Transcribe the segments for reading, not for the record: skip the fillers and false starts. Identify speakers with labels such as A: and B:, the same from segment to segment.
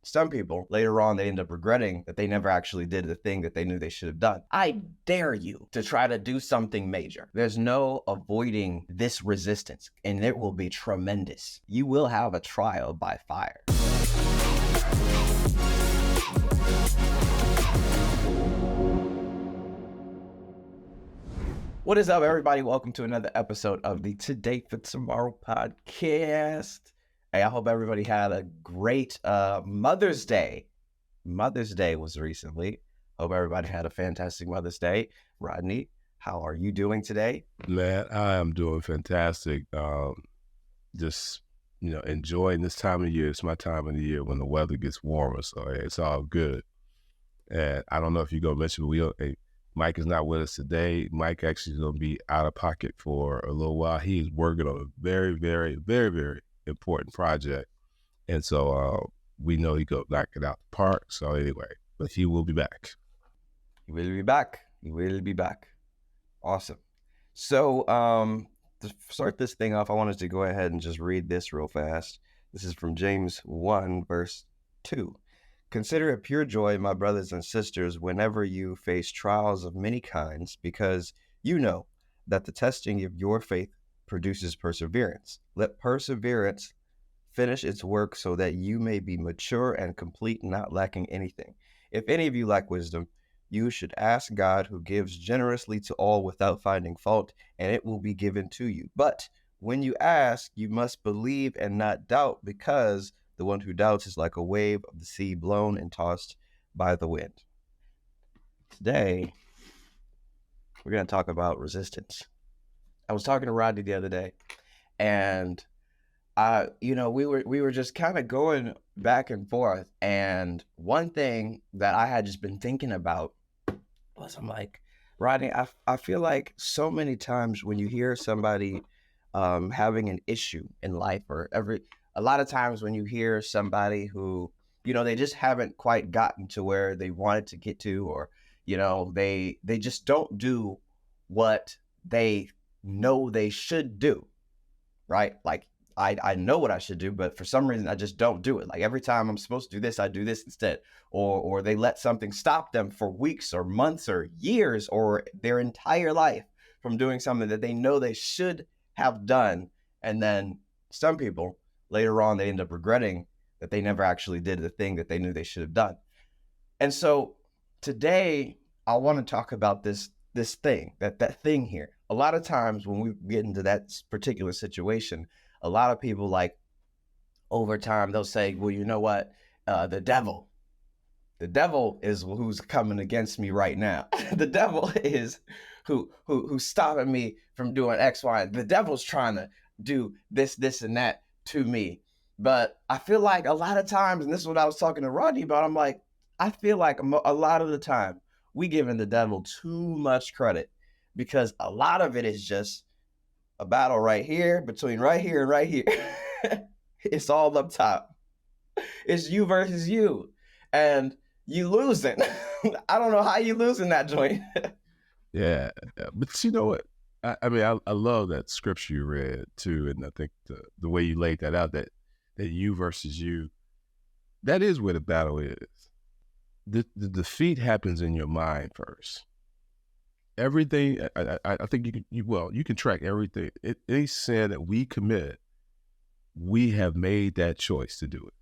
A: some people, later on, they end up regretting that they never actually did the thing that they knew they should have done. I dare you to try to do something major. There's no avoiding this resistance, and it will be tremendous. You will have a trial by fire. What is up, everybody? Welcome to another episode of the Today for Tomorrow podcast. Hey, I hope everybody had a great Mother's Day. Mother's Day was recently. Hope everybody had a fantastic Mother's Day. Rodney, how are you doing today?
B: Man, I am doing fantastic. Just, enjoying this time of year. It's my time of the year when the weather gets warmer, so it's all good. And I don't know if you're going to mention, Mike is not with us today. Mike actually is going to be out of pocket for a little while. He is working on a very, very, very, very important project. And so we know he's going to knock it out the park. So anyway, but he will be back.
A: He will be back. He will be back. Awesome. So to start this thing off, I wanted to go ahead and just read this real fast. This is from James 1, verse 2. Consider it pure joy, my brothers and sisters, whenever you face trials of many kinds, because you know that the testing of your faith produces perseverance. Let perseverance finish its work so that you may be mature and complete, not lacking anything. If any of you lack wisdom, you should ask God, who gives generously to all without finding fault, and it will be given to you. But when you ask, you must believe and not doubt, because the one who doubts is like a wave of the sea blown and tossed by the wind. Today, we're going to talk about resistance. I was talking to Rodney the other day, and we were just kind of going back and forth. And one thing that I had just been thinking about was, I'm like, Rodney, I feel like so many times when you hear somebody having an issue in life, a lot of times when you hear somebody who, they just haven't quite gotten to where they wanted to get to, or, they just don't do what they know they should do, right? Like, I know what I should do, but for some reason I just don't do it. Like, every time I'm supposed to do this, I do this instead. Or they let something stop them for weeks or months or years or their entire life from doing something that they know they should have done. And then some people, later on, they end up regretting that they never actually did the thing that they knew they should have done. And so today I want to talk about this thing, that thing here. A lot of times when we get into that particular situation, a lot of people, like, over time, they'll say, well, you know what? The devil is who's coming against me right now. The devil is who's stopping me from doing X, Y. The devil's trying to do this, and that to me. But I feel like a lot of times, and this is what I was talking to Rodney about, I'm like, I feel like a lot of the time we giving the devil too much credit, because a lot of it is just a battle right here, between right here and right here. It's all up top. It's you versus you, and you losing. I don't know how you losing that joint.
B: Yeah, but you know what? I love that scripture you read too, and I think the way you laid that out, that you versus you, that is where the battle is. The defeat happens in your mind first. Everything, I think you can track everything. Any sin that we commit, we have made that choice to do it.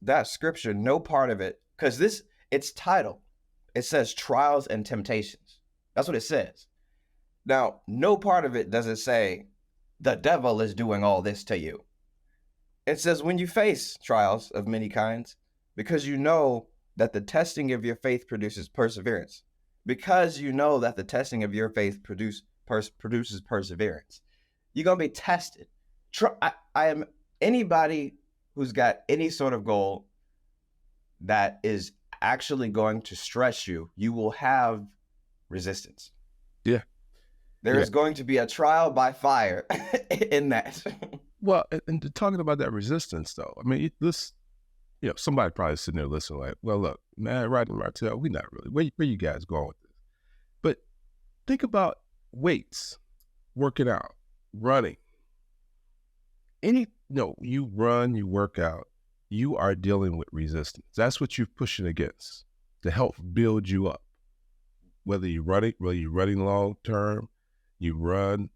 A: That scripture, no part of it, because its title, it says trials and temptations. That's what it says. Now, no part of it doesn't say the devil is doing all this to you. It says when you face trials of many kinds, because you know that the testing of your faith produces perseverance. Because you know that the testing of your faith produces perseverance. You're going to be tested. I am anybody who's got any sort of goal that is actually going to stress you, you will have resistance.
B: Yeah.
A: There is going to be a trial by fire in that.
B: Well, and talking about that resistance, though, I mean, somebody probably sitting there listening like, well, look, man, Rodney, Martell, we not really, where you guys going with this? But think about weights, working out, running. You run, you work out, you are dealing with resistance. That's what you're pushing against to help build you up. Whether you're running long term, you run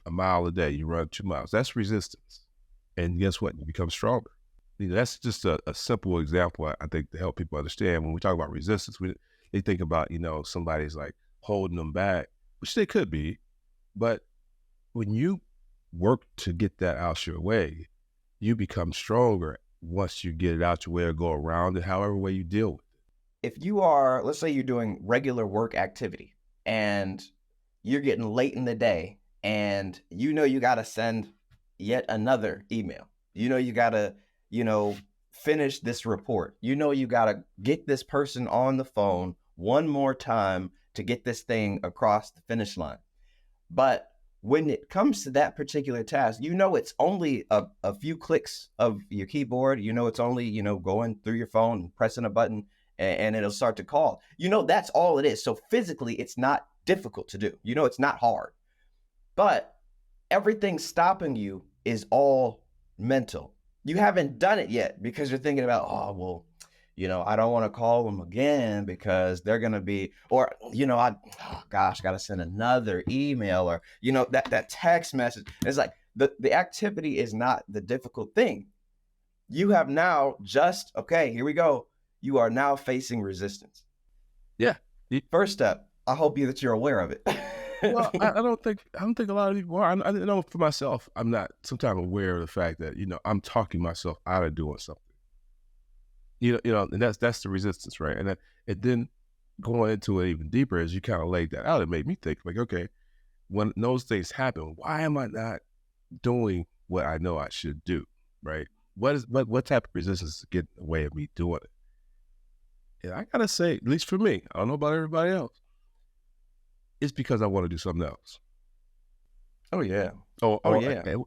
B: a mile a day, you run 2 miles. That's resistance. And guess what? You become stronger. That's just a simple example, I think, to help people understand. When we talk about resistance, they think about, somebody's like holding them back, which they could be. But when you work to get that out your way, you become stronger once you get it out your way or go around it, however way you deal with it.
A: If you are, let's say you're doing regular work activity and you're getting late in the day and you got to send yet another email. You got to, finish this report. You got to get this person on the phone one more time to get this thing across the finish line. But when it comes to that particular task, it's only a few clicks of your keyboard. It's only, going through your phone and pressing a button and it'll start to call. That's all it is. So physically, it's not difficult to do. It's not hard. But everything stopping you is all mental. You haven't done it yet because you're thinking about, oh, well, I don't want to call them again because they're going to be, or, I got to send another email or, that text message. It's like the activity is not the difficult thing. You have now okay, here we go. You are now facing resistance.
B: Yeah.
A: First step, I hope that you're aware of it.
B: Well, I don't think a lot of people are. I know for myself, I'm not sometimes aware of the fact that, I'm talking myself out of doing something. And that's the resistance, right? And then going into it even deeper, as you kind of laid that out, it made me think like, okay, when those things happen, why am I not doing what I know I should do, right? What type of resistance is getting in the way of me doing it? And I gotta say, at least for me, I don't know about everybody else, it's because I want to do something else.
A: Oh yeah.
B: Yeah.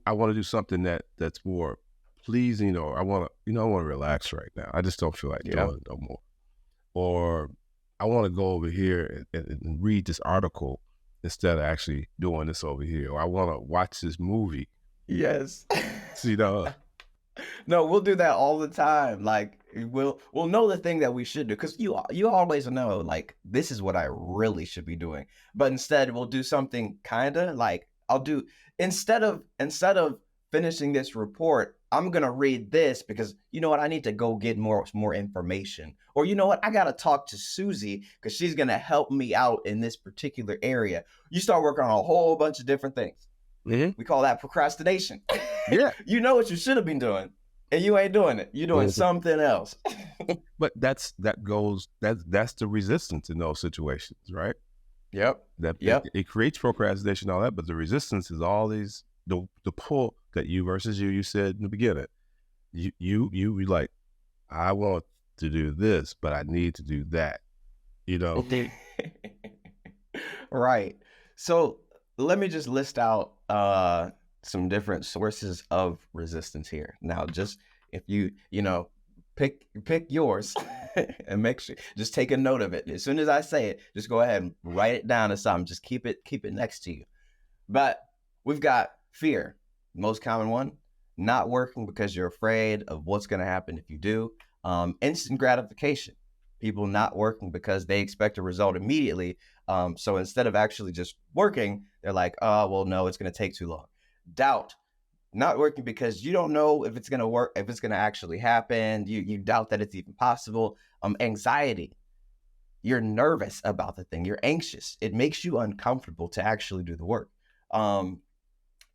B: I want to do something that's more pleasing, or I want to relax right now. I just don't feel like doing it no more. Or I want to go over here and read this article instead of actually doing this over here. Or I want to watch this movie.
A: Yes.
B: No,
A: we'll do that all the time. Like we'll know the thing that we should do, because you always know like this is what I really should be doing. But instead we'll do something kind of like instead of finishing this report, I'm gonna read this because I need to go get more information. Or I gotta talk to Susie because she's gonna help me out in this particular area. You start working on a whole bunch of different things. Mm-hmm. We call that procrastination.
B: Yeah.
A: You know what you should have been doing, and you ain't doing it. You're doing something else.
B: But that's the resistance in those situations, right?
A: Yep.
B: It creates procrastination, all that, but the resistance is all these the pull that you said in the beginning. You like, I want to do this, but I need to do that.
A: Right. So let me just list out some different sources of resistance here. Now, just if you pick yours and make sure, just take a note of it. As soon as I say it, just go ahead and write it down as something. Just keep it next to you. But we've got fear, most common one, not working because you're afraid of what's going to happen if you do. Instant gratification, people not working because they expect a result immediately. So instead of actually just working, they're like, oh, well, no, it's going to take too long. Doubt, not working because you don't know if it's going to work, if it's going to actually happen. You doubt that it's even possible. Anxiety, you're nervous about the thing. You're anxious. It makes you uncomfortable to actually do the work.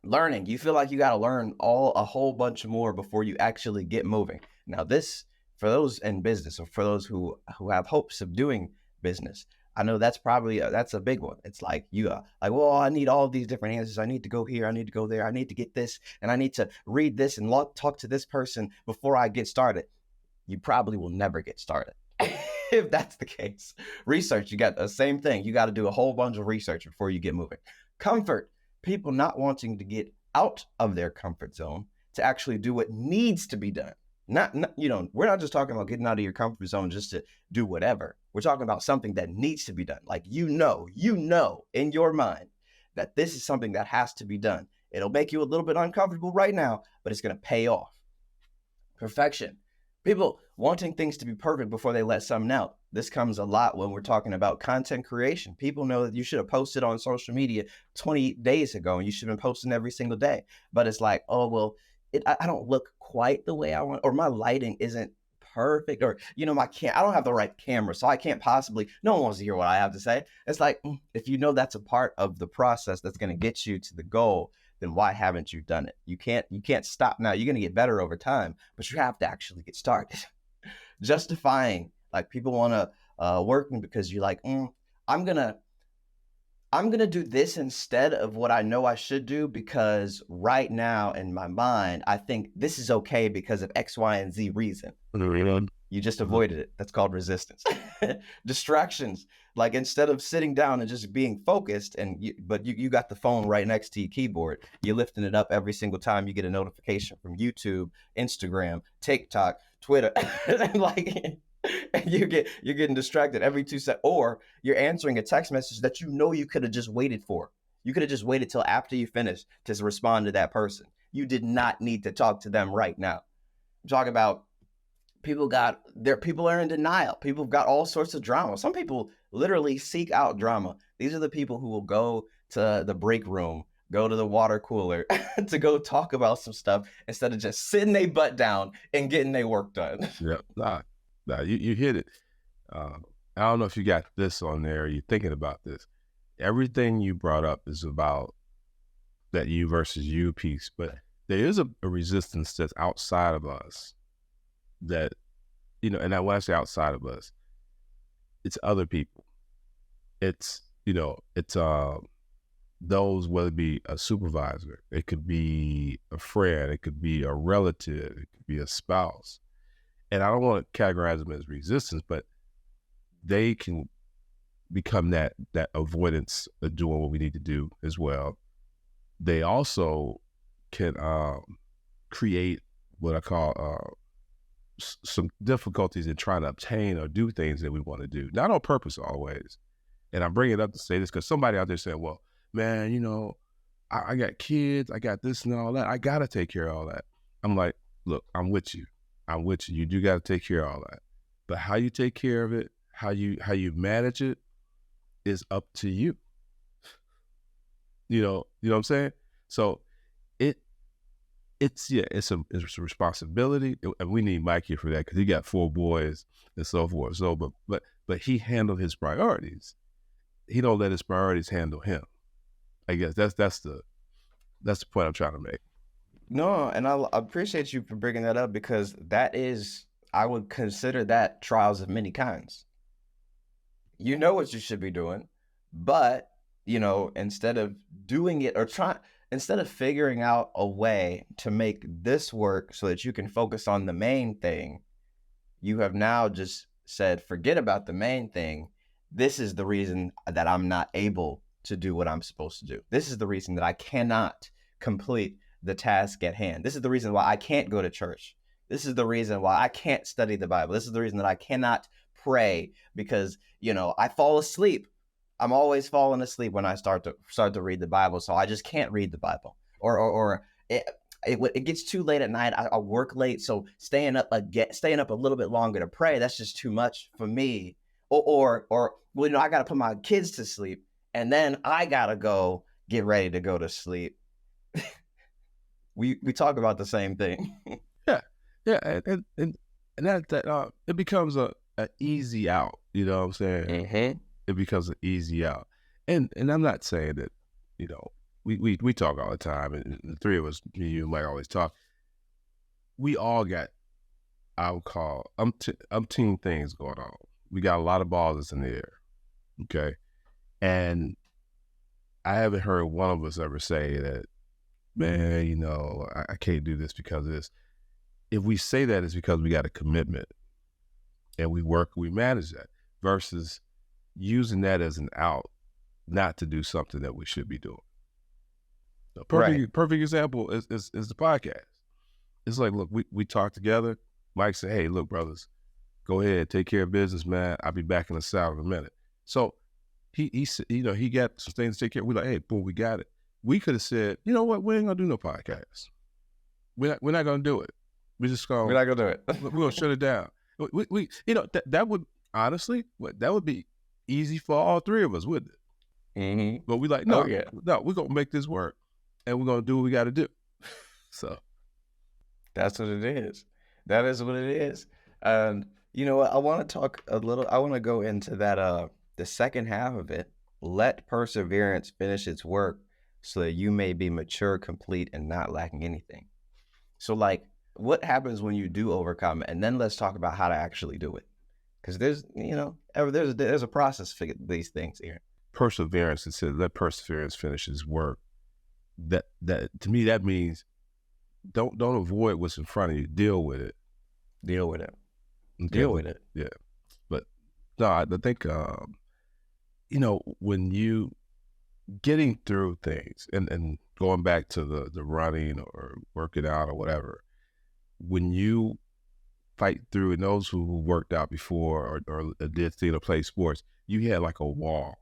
A: Learning, you feel like you got to learn a whole bunch more before you actually get moving. Now this, for those in business or for those who have hopes of doing business, I know that's probably that's a big one. It's like well, I need all of these different answers. I need to go here. I need to go there. I need to get this, and I need to read this and talk to this person before I get started. You probably will never get started if that's the case. Research, you got the same thing. You got to do a whole bunch of research before you get moving. Comfort, people not wanting to get out of their comfort zone to actually do what needs to be done. Not we're not just talking about getting out of your comfort zone just to do whatever. We're talking about something that needs to be done. Like, you know in your mind that this is something that has to be done. It'll make you a little bit uncomfortable right now, but it's going to pay off. Perfection. People wanting things to be perfect before they let something out. This comes a lot when we're talking about content creation. People know that you should have posted on social media 20 days ago and you should have been posting every single day. But it's like, oh, well, I don't look quite the way I want, or my lighting isn't perfect, or, I don't have the right camera, so I can't possibly, no one wants to hear what I have to say. It's like, if you know that's a part of the process that's going to get you to the goal, then why haven't you done it? You can't stop now. You're going to get better over time, but you have to actually get started. Justifying, like, people want to work because you're like, I'm gonna do this instead of what I know I should do, because right now in my mind I think this is okay because of X, Y, and Z reason. You just avoided it. That's called resistance. Distractions. Like, instead of sitting down and just being focused, but you got the phone right next to your keyboard, you're lifting it up every single time you get a notification from YouTube, Instagram, TikTok, Twitter, like, and you're getting distracted every 2 seconds, or you're answering a text message that you could have just waited for. You could have just waited till after you finish to respond to that person. You did not need to talk to them right now. I'm talking about people are in denial. People have got all sorts of drama. Some people literally seek out drama. These are the people who will go to the break room, go to the water cooler to go talk about some stuff instead of just sitting their butt down and getting their work done.
B: Yeah, nah, you hit it. I don't know if you got this on there, or you're thinking about this. Everything you brought up is about that you versus you piece, but there is a resistance that's outside of us that, and when I say outside of us, it's other people. It's, those, whether it be a supervisor, it could be a friend, it could be a relative, it could be a spouse. And I don't want to categorize them as resistance, but they can become that avoidance of doing what we need to do as well. They also can create what I call some difficulties in trying to obtain or do things that we want to do, not on purpose always. And I bring it up to say this because somebody out there said, well, man, I got kids, I got this and all that. I got to take care of all that. I'm like, look, I'm with you. You do got to take care of all that. But how you take care of it, how you manage it is up to you. You know what I'm saying? So it's a responsibility, and we need Mike here for that because he got 4 boys and so forth. So, but he handled his priorities. He don't let his priorities handle him. I guess that's the point I'm trying to make.
A: No, and I appreciate you for bringing that up, because I would consider that trials of many kinds. You know what you should be doing, but, instead of doing it, or instead of figuring out a way to make this work so that you can focus on the main thing, you have now just said, forget about the main thing. This is the reason that I'm not able to do what I'm supposed to do. This is the reason that I cannot complete the task at hand. This is the reason why I can't go to church. This is the reason why I can't study the Bible. This is the reason that I cannot pray, because, I fall asleep. I'm always falling asleep when I start to read the Bible, so I just can't read the Bible. Or it gets too late at night. I work late, so staying up a little bit longer to pray, that's just too much for me. Or I got to put my kids to sleep, and then I got to go get ready to go to sleep. We talk about the same thing.
B: Yeah, and that it becomes a easy out. You know what I'm saying?
A: Mm-hmm.
B: It becomes an easy out, and I'm not saying that, we talk all the time, and the three of us, me, you, Mike, always talk. We all got, I would call, umpteen things going on. We got a lot of balls in the air, okay? And I haven't heard one of us ever say that, man, I can't do this because of this. If we say that, it's because we got a commitment, and we manage that, versus using that as an out not to do something that we should be doing. A perfect example is the podcast. It's like, look, we talk together. Mike said, hey, look, brothers, go ahead, take care of business, man. I'll be back in the South in a minute. So he said, he got some things to take care of. We're like, hey, boom, we got it. We could have said, you know what, we ain't gonna do no podcast. We're not gonna do it. We just
A: We're
B: gonna
A: not gonna do it.
B: we're gonna shut it down. We you know, that would honestly, that would be easy for all three of us, wouldn't it?
A: Mm-hmm.
B: But we like,
A: Oh
B: no,
A: yeah,
B: we're gonna make this work, and we're gonna do what we got to do. So
A: that's what it is. That is what it is. And you know what? I want to talk a little. I want to go into that. The second half of it. Let perseverance finish its work, so that you may be mature, complete, and not lacking anything. So, like, what happens when you do overcome? And then let's talk about how to actually do it. Because there's a process for these things here.
B: perseverance, it said, let perseverance finish its work. That to me, that means don't avoid what's in front of you. Deal with it.
A: Deal with it.
B: Okay.
A: Deal with it.
B: Yeah. But no, I think when you getting through things and going back to the running or working out or whatever, when you fight through, and those who worked out before or did theater, play sports, you had like a wall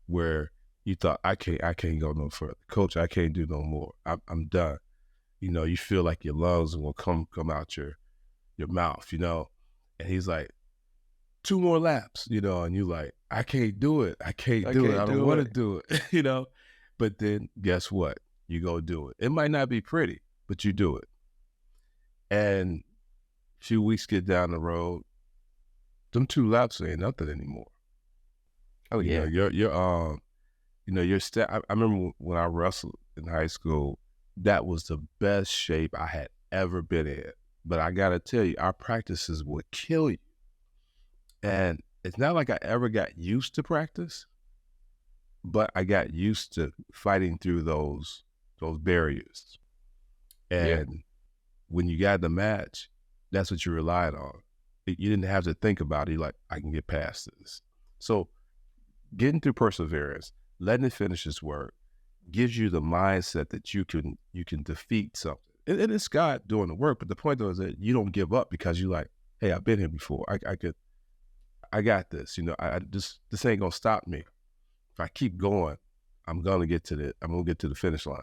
B: where you thought, I can't go no further. Coach, I can't do no more. I'm done. You feel like your lungs will come out your mouth, and he's like, 2 more laps, and you like, I can't do it. I don't want to do it, But then guess what? You go do it. It might not be pretty, but you do it. And a few weeks get down the road, them 2 laps ain't nothing anymore.
A: Oh yeah.
B: Your step. I remember when I wrestled in high school, that was the best shape I had ever been in. But I gotta tell you, our practices would kill you. And it's not like I ever got used to practice, but I got used to fighting through those barriers. And when you got the match, that's what you relied on. You didn't have to think about it. You're like, I can get past this. So getting through perseverance, letting it finish its work, gives you the mindset that you can defeat something. And it's God doing the work, but the point though is that you don't give up because you're like, hey, I've been here before. I got this. This ain't gonna stop me. If I keep going, I'm gonna get to the finish line.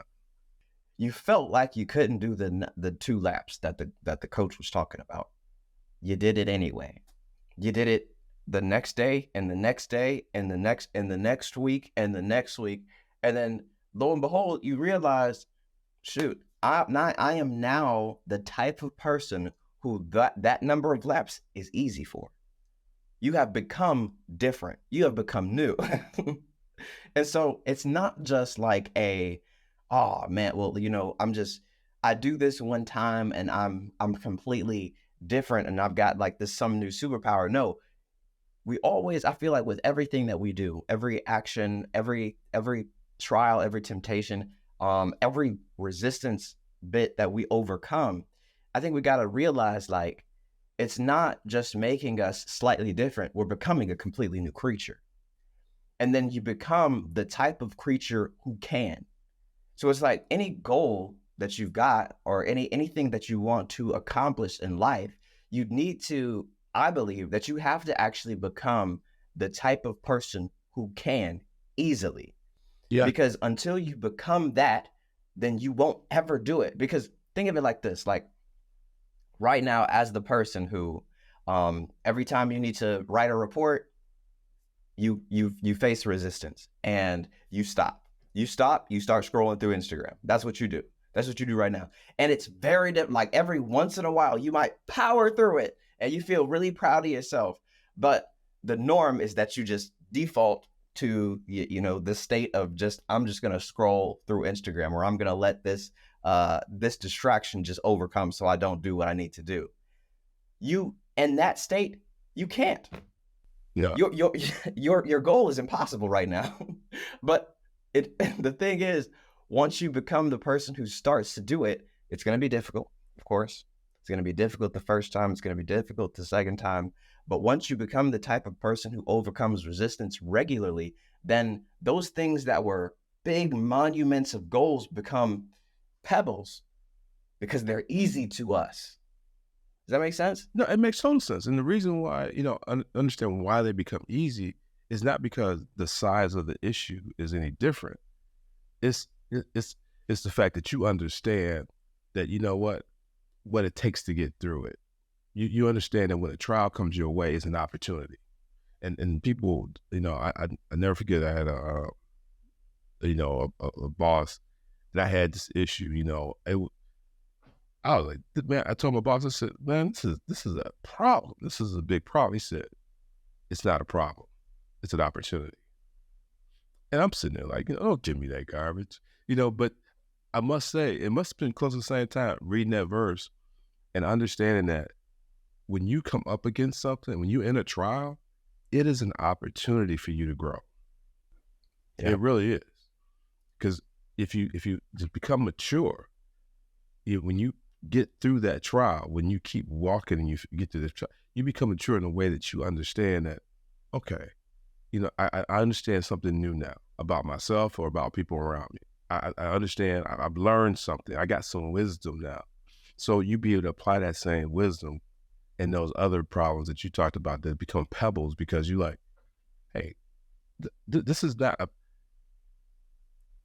A: You felt like you couldn't do the 2 laps that the coach was talking about. You did it anyway. You did it the next day and the next day and the next week and the next week. And then lo and behold, you realize, shoot, I am now the type of person who that number of laps is easy for. You have become different. You have become new. And so it's not just like oh man, well, I do this one time and I'm completely different and I've got like some new superpower. No, I feel like with everything that we do, every action, every trial, every temptation, every resistance bit that we overcome, I think we got to realize like, it's not just making us slightly different. We're becoming a completely new creature. And then you become the type of creature who can. So it's like any goal that you've got or anything that you want to accomplish in life, you need to, I believe that you have to actually become the type of person who can easily. Yeah. Because until you become that, then you won't ever do it. Because think of it like this, like right now as the person who, every time you need to write a report, you face resistance and you stop. You start scrolling through Instagram. That's what you do. That's what you do right now. And it's very different. Like every once in a while, you might power through it and you feel really proud of yourself. But the norm is that you just default to, the state of I'm just going to scroll through Instagram, or I'm going to let this distraction just overcome so I don't do what I need to do. You, in that state, you can't. Yeah. Your goal is impossible right now. But the thing is, once you become the person who starts to do it, it's going to be difficult, of course. It's going to be difficult the first time. It's going to be difficult the second time. But once you become the type of person who overcomes resistance regularly, then those things that were big monuments of goals become pebbles because they're easy to us. Does that make sense?
B: No, it makes total sense. And the reason why, understand why they become easy is not because the size of the issue is any different. It's the fact that you understand that, you know what, what it takes to get through it. You understand that when a trial comes your way, it's an opportunity. And people, I never forget, I had a boss that I had this issue, I was like, man, I told my boss, I said, man, this is a problem. This is a big problem. He said, it's not a problem. It's an opportunity. And I'm sitting there like, don't give me that garbage, but I must say, it must have been close to the same time reading that verse and understanding that when you come up against something, when you're in a trial, it is an opportunity for you to grow. Yeah. It really is. Because if you just become mature, when you get through that trial, when you keep walking and you get to this trial, you become mature in a way that you understand that, okay, I understand something new now about myself or about people around me. I understand, I've learned something. I got some wisdom now. So you be able to apply that same wisdom and those other problems that you talked about that become pebbles, because you like, hey, this is not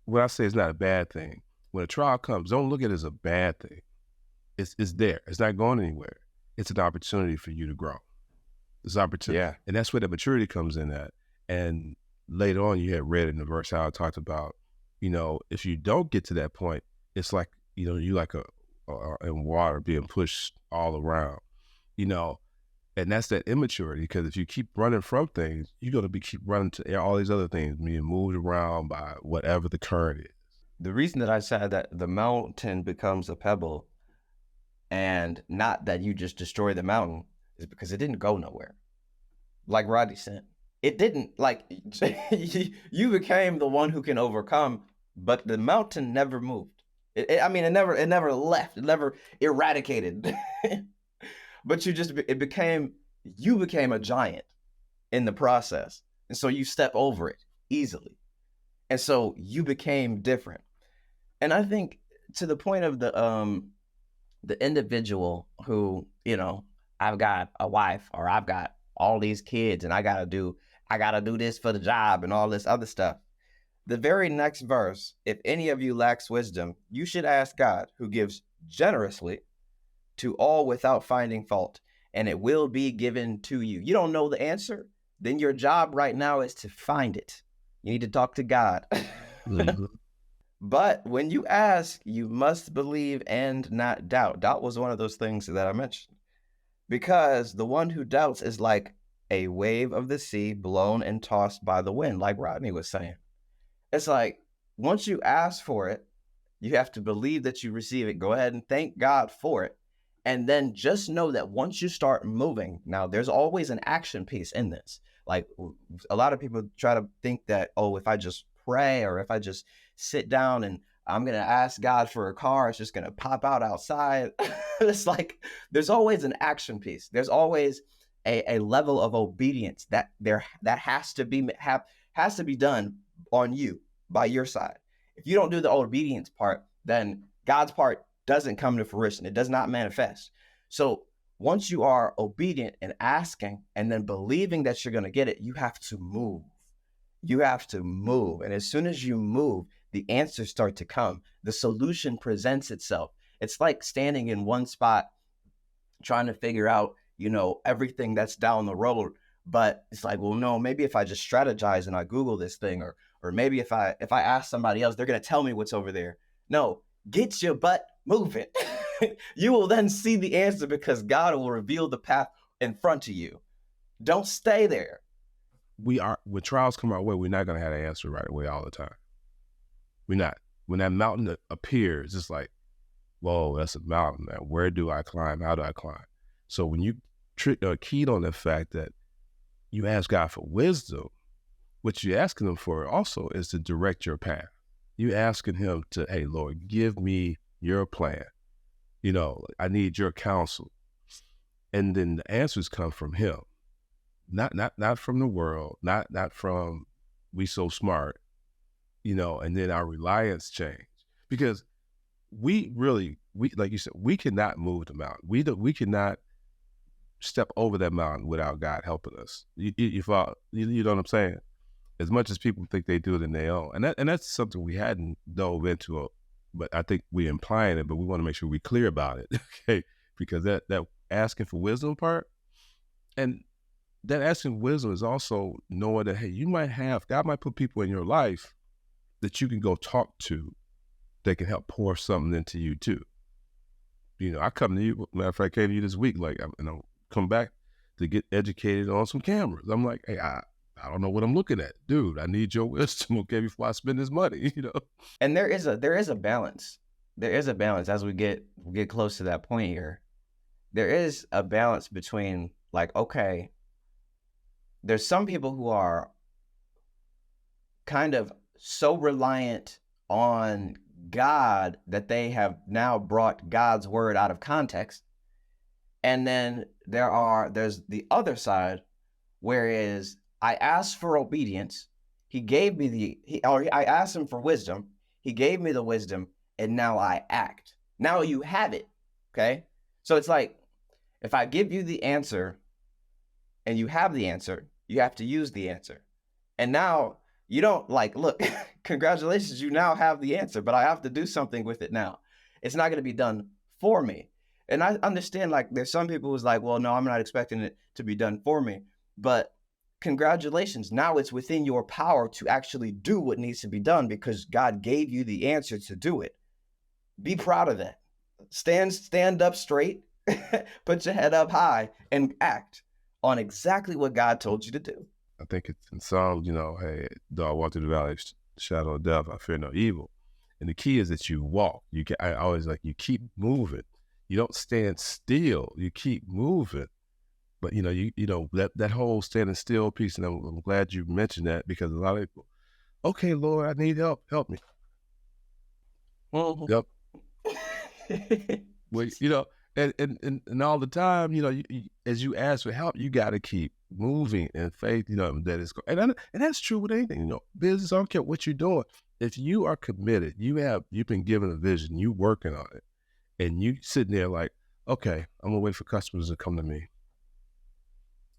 B: when I say it's not a bad thing, when a trial comes, don't look at it as a bad thing. It's there. It's not going anywhere. It's an opportunity for you to grow. It's an opportunity. Yeah. And that's where the maturity comes in at. And later on, you had read in the verse how I talked about, if you don't get to that point, it's like, you like in water being pushed all around, and that's that immaturity, because if you keep running from things, you're going to keep running to all these other things, being moved around by whatever the current is.
A: The reason that I said that the mountain becomes a pebble and not that you just destroy the mountain is because it didn't go nowhere. Like Rodney said, it didn't, like, you became the one who can overcome, but the mountain never moved. It never left. It never eradicated. But you became a giant in the process. And so you step over it easily. And so you became different. And I think to the point of the individual who, I've got a wife or I've got all these kids and I gotta do this for the job and all this other stuff. The very next verse, if any of you lacks wisdom, you should ask God, who gives generously to all without finding fault, and it will be given to you. You don't know the answer? Then your job right now is to find it. You need to talk to God. Mm-hmm. But when you ask, you must believe and not doubt. Doubt was one of those things that I mentioned. Because the one who doubts is like a wave of the sea blown and tossed by the wind, like Rodney was saying. It's like, once you ask for it, you have to believe that you receive it. Go ahead and thank God for it. And then just know that once you start moving, now there's always an action piece in this. Like, a lot of people try to think that, if I just pray or if I just sit down and I'm going to ask God for a car, it's just going to pop out outside. It's like, there's always an action piece. There's always a level of obedience that has to be done on you by your side. If you don't do the obedience part, then God's part doesn't come to fruition. It does not manifest. So once you are obedient and asking and then believing that you're going to get it, you have to move. You have to move. And as soon as you move, the answers start to come. The solution presents itself. It's like standing in one spot, trying to figure out, everything that's down the road. But it's like, well, no, maybe if I just strategize and I Google this thing, or maybe if I ask somebody else, they're going to tell me what's over there. No, get your butt moving. You will then see the answer because God will reveal the path in front of you. Don't stay there.
B: When trials come our way, we're not going to have an answer right away all the time. We're not. When that mountain appears, it's like, whoa, that's a mountain, man. Where do I climb? How do I climb? So when you keyed on the fact that you ask God for wisdom, what you're asking him for also is to direct your path. You asking him to, hey, Lord, give me your plan. I need your counsel. And then the answers come from him. Not from the world, not from we so smart, and then our reliance change. Because we like you said, we cannot move the mountain. We cannot step over that mountain without God helping us. You know what I'm saying? As much as people think they do it in their own. And that's something we hadn't dove into but I think we're implying it, but we want to make sure we're clear about it, okay? Because that asking for wisdom part, and that asking wisdom is also knowing that, hey, God might put people in your life that you can go talk to that can help pour something into you too. You know, I come to you, matter of fact, I came to you this week, like, come back to get educated on some cameras. I'm like, hey, I don't know what I'm looking at. Dude, I need your wisdom, okay, before I spend this money, you know?
A: And there is a balance. There is a balance as we get close to that point here. There is a balance between, like, okay, there's some people who are kind of so reliant on God that they have now brought God's word out of context. And then there's the other side, whereas I asked for obedience, he gave me I asked him for wisdom, he gave me the wisdom, and now I act. Now you have it, okay? So it's like, if I give you the answer and you have the answer, you have to use the answer. And now you don't like, look, congratulations, you now have the answer, but I have to do something with it now. It's not going to be done for me. And I understand, like, there's some people who's like, well, no, I'm not expecting it to be done for me. But congratulations, now it's within your power to actually do what needs to be done because God gave you the answer to do it. Be proud of that. Stand up straight, put your head up high, and act on exactly what God told you to do.
B: I think it's in Psalms, you know, hey, though I walk through the valley of shadow of death, I fear no evil. And the key is that you walk. I always like, you keep moving. You don't stand still. You keep moving. But, you know, that whole standing still piece, and I'm glad you mentioned that, because a lot of people, okay, Lord, I need help. Help me.
A: Mm-hmm.
B: Yep. Well, you know, and all the time, you know, as you ask for help, you got to keep moving in faith, you know, that is, and that's true with anything, you know, business, I don't care what you're doing. If you are committed, you've been given a vision, you working on it, and you sitting there like, okay, I'm gonna wait for customers to come to me.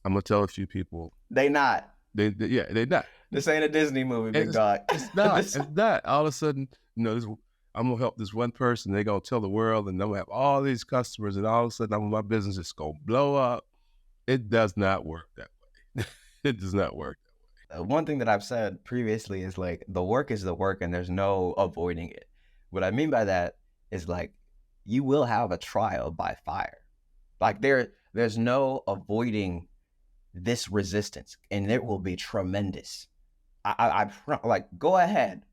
B: I'm gonna tell a few people.
A: They not.
B: They're not.
A: This ain't a Disney movie, big dog.
B: It's not. It's not. All of a sudden, you know, I'm gonna help this one person. They're gonna tell the world, and I'm gonna have all these customers, and all of a sudden, my business is gonna blow up. It does not work that way. It does not work that way.
A: One thing that I've said previously is, like, the work is the work, and there's no avoiding it. What I mean by that is, like, you will have a trial by fire. Like, there's no avoiding this resistance, and it will be tremendous. I like, go ahead.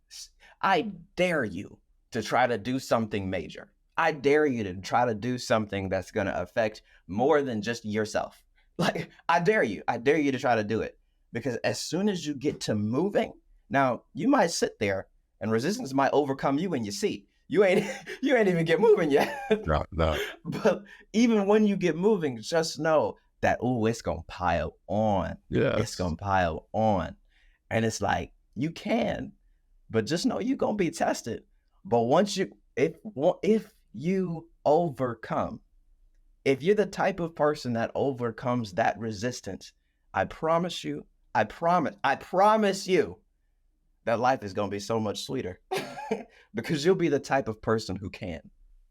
A: I dare you to try to do something major. I dare you to try to do something that's going to affect more than just yourself. Like, I dare you to try to do it, because as soon as you get to moving, now you might sit there and resistance might overcome you in your seat. You ain't even get moving yet.
B: No.
A: But even when you get moving, just know that, it's going to pile on.
B: Yeah.
A: It's going to pile on. And it's like, you can, but just know you're going to be tested. But if you overcome, if you're the type of person that overcomes that resistance, I promise you that life is going to be so much sweeter because you'll be the type of person who can.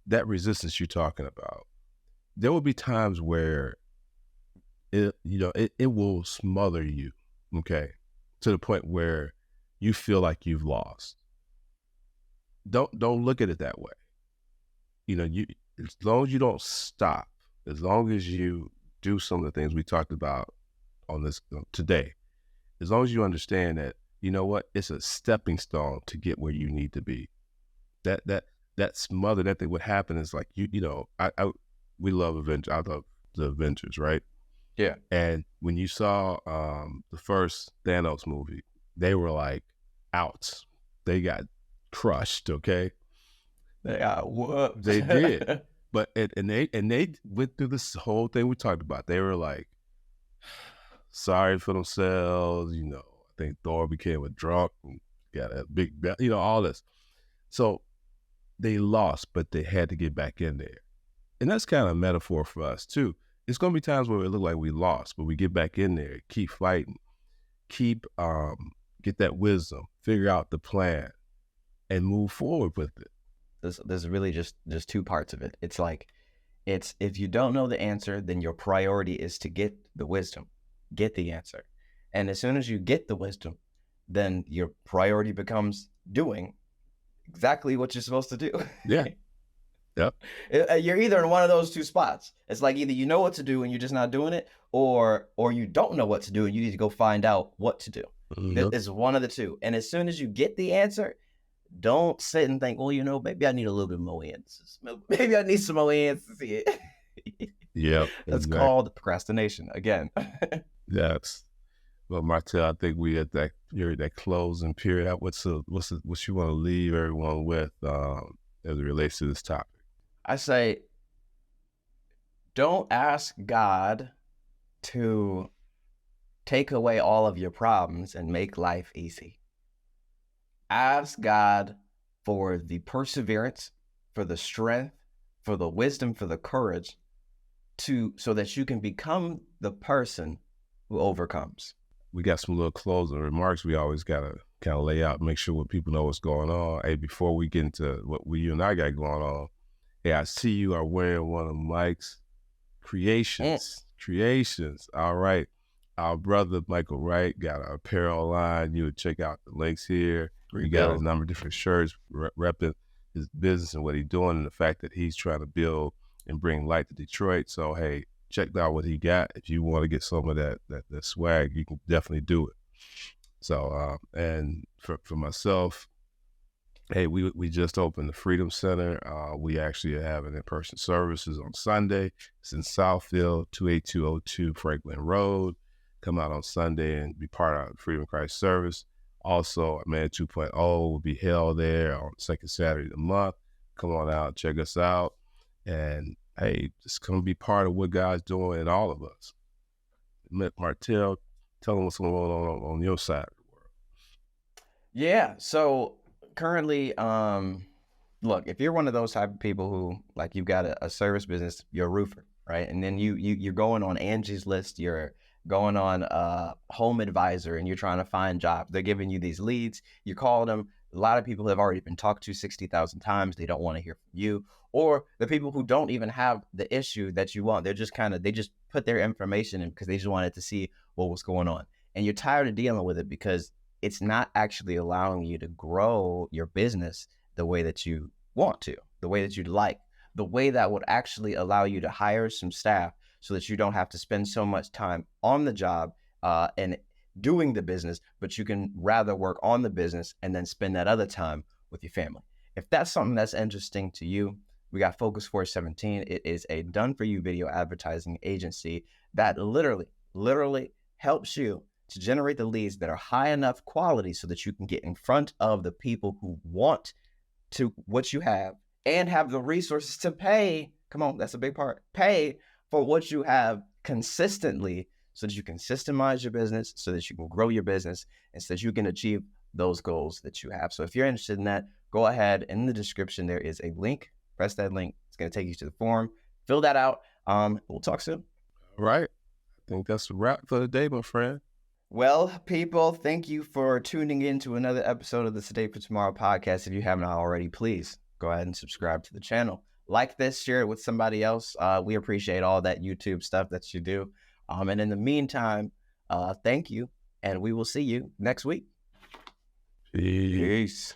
B: That resistance you're talking about, there will be times where it will smother you, okay, to the point where you feel like you've lost. Don't look at it that way. You know, as long as you don't stop, as long as you do some of the things we talked about on this today, as long as you understand that, you know what, it's a stepping stone to get where you need to be. That smother, that thing, what happened is, like, we love Avengers. I love the Avengers, right?
A: Yeah.
B: And when you saw the first Thanos movie, they were like out. They got crushed, okay?
A: They got whooped.
B: They did. But and they went through this whole thing we talked about. They were like sorry for themselves, you know. I think Thor became a drunk and got a big, you know, all this. So they lost, but they had to get back in there. And that's kind of a metaphor for us too. It's going to be times where it look like we lost, but we get back in there, keep fighting, get that wisdom, figure out the plan, and move forward with it.
A: there's really just two parts of it. It's like, it's if you don't know the answer, then your priority is to get the wisdom, get the answer. And as soon as you get the wisdom, then your priority becomes doing exactly what you're supposed to do.
B: Yeah. Yep.
A: You're either in one of those two spots. It's like either you know what to do and you're just not doing it, or you don't know what to do and you need to go find out what to do. It's one of the two. And as soon as you get the answer, don't sit and think, well, maybe I need a little bit more answers. Maybe I need some more answers here.
B: Yeah.
A: That's called procrastination again.
B: Yes. Well, Martell, I think we at that closing period. What you want to leave everyone with as it relates to this topic?
A: I say, don't ask God to take away all of your problems and make life easy. Ask God for the perseverance, for the strength, for the wisdom, for the courage, so that you can become the person who overcomes.
B: We got some little closing remarks we always got to kind of lay out, make sure what people know what's going on. Hey, before we get into what you and I got going on, hey, I see you are wearing one of Mike's creations. All right. Our brother, Michael Wright, got an apparel line. You would check out the links here. We got a number of different shirts repping his business and what he's doing, and the fact that he's trying to build and bring light to Detroit. So, hey, check out what he got. If you want to get some of that swag, you can definitely do it. So, and for myself, hey, we just opened the Freedom Center. We actually are having in-person services on Sunday. It's in Southfield, 28202 Franklin Road. Come out on Sunday and be part of the Freedom of Christ service. Also, Man 2.0 will be held there on the second Saturday of the month. Come on out, check us out. And hey, just come be part of what God's doing in all of us. Martell, tell them what's going on your side of the world.
A: Yeah, so currently, look, if you're one of those type of people who, like, you've got a service business, you're a roofer, right? And then you're going on Angie's List, you're going on Home Advisor, and you're trying to find jobs. They're giving you these leads. You call them. A lot of people have already been talked to 60,000 times. They don't want to hear from you. Or the people who don't even have the issue that you want. They're just they just put their information in because they just wanted to see what was going on. And you're tired of dealing with it because it's not actually allowing you to grow your business the way that you want to, the way that you'd like, the way that would actually allow you to hire some staff so that you don't have to spend so much time on the job and doing the business, but you can rather work on the business and then spend that other time with your family. If that's something that's interesting to you, we got Focus 417. It is a done-for-you video advertising agency that literally helps you to generate the leads that are high enough quality so that you can get in front of the people who want to what you have and have the resources to pay. Come on, that's a big part. Pay for what you have consistently so that you can systemize your business, so that you can grow your business, and so that you can achieve those goals that you have. So if you're interested in that, go ahead. In the description, there is a link. Press that link. It's going to take you to the form. Fill that out. We'll talk soon.
B: All right. I think that's a wrap for the day, my friend.
A: Well, people, thank you for tuning in to another episode of the Today for Tomorrow podcast. If you haven't already, please go ahead and subscribe to the channel. Like this, share it with somebody else. We appreciate all that YouTube stuff that you do. And in the meantime, thank you, and we will see you next week.
B: Peace.